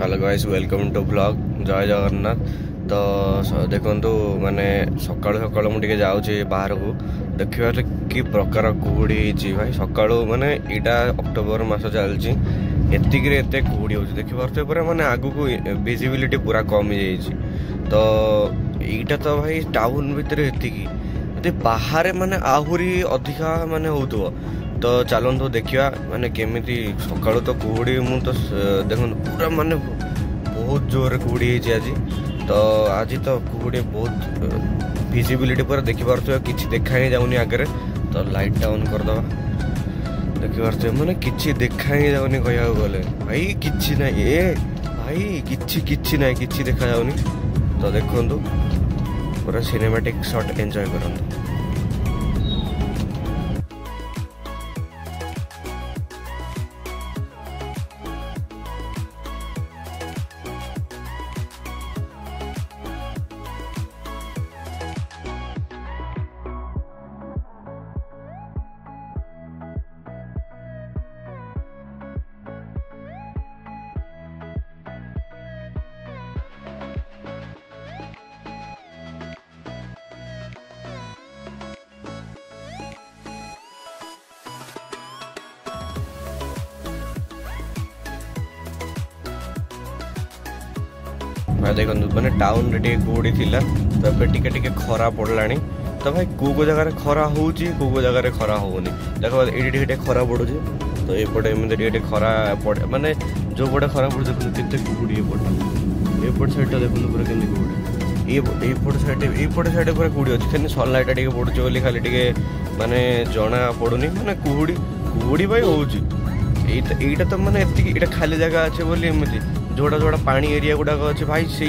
Hello guys welcome to vlog Jai Jagannath. तो देखु माने सकाळु सकाळु मुझे जाऊँगी बाहर को देखा कि प्रकार कुहुड़ी भाई सकाळु माने इटा अक्टोबर मास चलती एत कुहुड़ी हो देखिए पूरा माने आगु को विजिबिलिटी पूरा कम हो तो यहीटा तो भाई टाउन भितर ये बाहर माने आहरी अधिका माने हो तो चलतु देखा माने केमिति सकाळु तो कुहुड़ी मु तो देखो पूरा माने बहुत जोर कुहुड़ी आज तो आज तो कुहुड़ी बहुत विजिबिलिटी पूरा देखिपे कि देखा ही जाऊनी आगे तो लाइट ऑन करदे देखिपे मैंने कि देखा ही जाऊनी कह गले भाई कि ना ए भाई कि ना कि देखा जाऊनी तो देखु पूरा सिनेमैटिक शॉट एंजॉय करंतु। भाई देखो मैंने टाउन रे कुहुड़ी थी तो टे खरा पड़ला तो भाई को जगह खरा हो जगह खरा होनी देखो ये खरा पड़ू तो ये एमती खरा पड़े माने जो पटे खरा पड़े देखो के कुहुड़ी एपट साइड देखो पूरा के कुहुड़ी ये साइड पूरा कुहुड़ी अच्छी खाली सनलाइट पड़ुचे बोली खाली माने जना पड़ूनी माने कुहुड़ी भाई होटा तो माने ये खाली जगह अच्छे बोली एमती जोड़ा जोड़ा पानी एरिया गुड़ाक अच्छे भाई से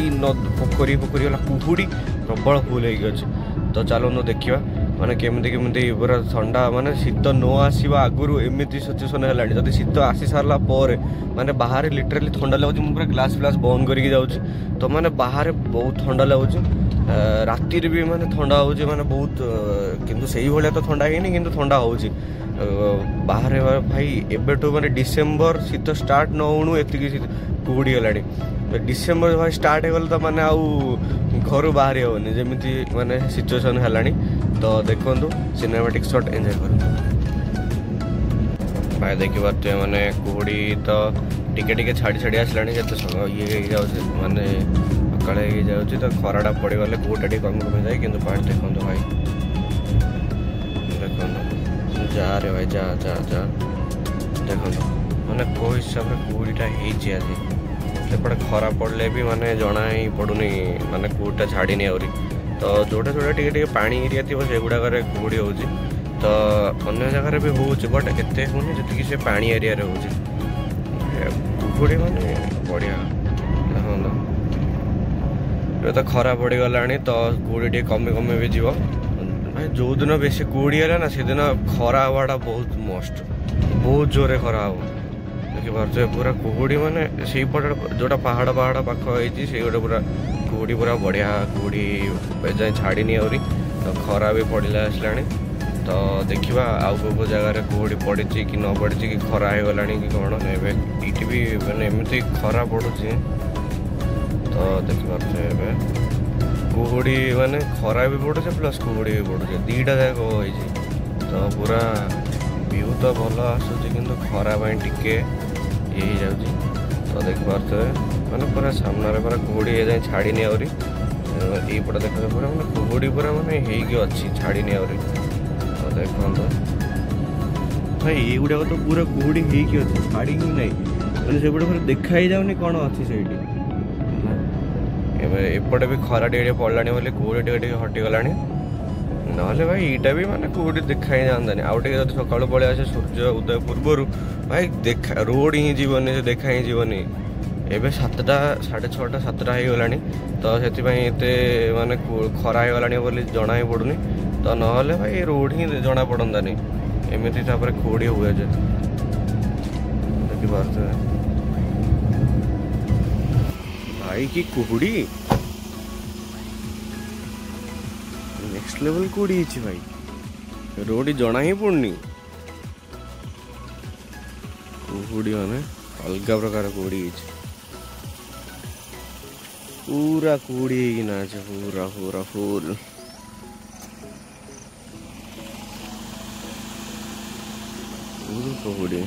पोखरी वाला कुहुड़ी प्रबल फुल अच्छे तो चलो देखा माने केमी पूरा ठंडा माने शीत न आसवा आगुरी एमती सिचुएसन है जब शीत आसी सारा माने बाहर लिटराली ठंडा लगुच पूरा ग्लास फ्लास बंद करके जाऊँगी तो माने बाहर बहुत ठंडा लगुच राति भी माने ठंडा हो माने बहुत किंतु से ही तो ठंडा ही किंतु ठंडा हो बाहर भाई एबेठू माने डिसेम्बर शीत स्टार्ट न होणु एतिकी कुहुड़ी गलानी डिसेम्बर भाई स्टार्ट हो तो माने आउ घर बाहर हेनी जमी माने सिचुएसन है तो देखु सिनेमैटिक शॉट एंजॉय कर भाई देखिए माने कुहुड़ी तो टिके छाड़ी छाड़ी आसला ये माने सकाଳେ जाऊँगी तो खराटा पड़गले कुहुटा टे कम कमी जाए कि पानी देखो भाई देखो जा रे भाई जा जा जा देखो माने को हिसाब से कुहुड़ीटा आज सेपटे खरा पड़े भी माने जना ही पड़ूनी माने कुहुटा छाड़नी आहरी तो जोटा जोटा टे पानी एरिया थी से गुड़ाक कुहुड़ी हो तो अन्य जगह भी हो बट एत होनी जी से पानी एरिया हो कुहुड़ी माने बढ़िया देखो ये तो खरा पड़गला तो कुहुड़ी टे कमी कमी भी जीव भाई जो दिन बेसी कुहुड़ी है ना से दिन खरा हवाटा बहुत मस्त बहुत जोरे खरा हो देखिए पूरा कुहुड़ी माने से पटे जोटा पहाड़ पाख होती से गोटे पूरा कुहुड़ी पूरा बढ़िया कुहुड़ी जाए छाड़नी आहरी तो खरा भी पड़ला आसला तो देखा आउ को जगार कुहुड़ी पड़ी कि न पड़ी कि खरा हो गला कि कौन ये भी मैंने एमती खरा पड़ुची तो देखिए कुहुड़ी माने खरा भी पड़ुचे प्लस कुहुड़ी भी पड़ुचे दीटा जाक हो तो पूरा व्यू तो भल आसूँ किंतु खरा टिके ये जाऊँगी तो देखिए माने पूरा सामने पूरा कुहुड़ी जाए छाड़नी आहरी यपटे देखा पूरा मैंने कुहुड़ी पूरा माने अच्छी छाड़नी आहरी तो देखो भाई ये गुड़ाक तो पूरा कुहुड़ी अच्छी छाड़ी ही ना मैंने से पूरा देखा ही जाऊनी कौन अच्छी से एपटे भी खरा टे पड़ला बोले कुहुड़ी टे हटिगला ना भाई यहाँ भी माने कुहुड़ी देखा ही जाता आउ टे सकाल पलि आसे सूर्य उदय पूर्वर भाई देखा रोड ही जीवनी से देखा ही जीवनी एवं 7टा 6:30 7टा हो गला तो से माने खरा हो गला बोली जना ही पड़ूनी तो ना भाई रोड ही जना पड़तानी एमती कुहुड़ी हुए देखिए भाई की कुहुड़ी नेक्स्ट लेवल कुहुड़ी भाई रोड जना ही पड़नी कुहुड़ी माने अलग प्रकार कुहुड़ी। पूरा कुड़ी ना पूरा पूरा फुल कुड़ी।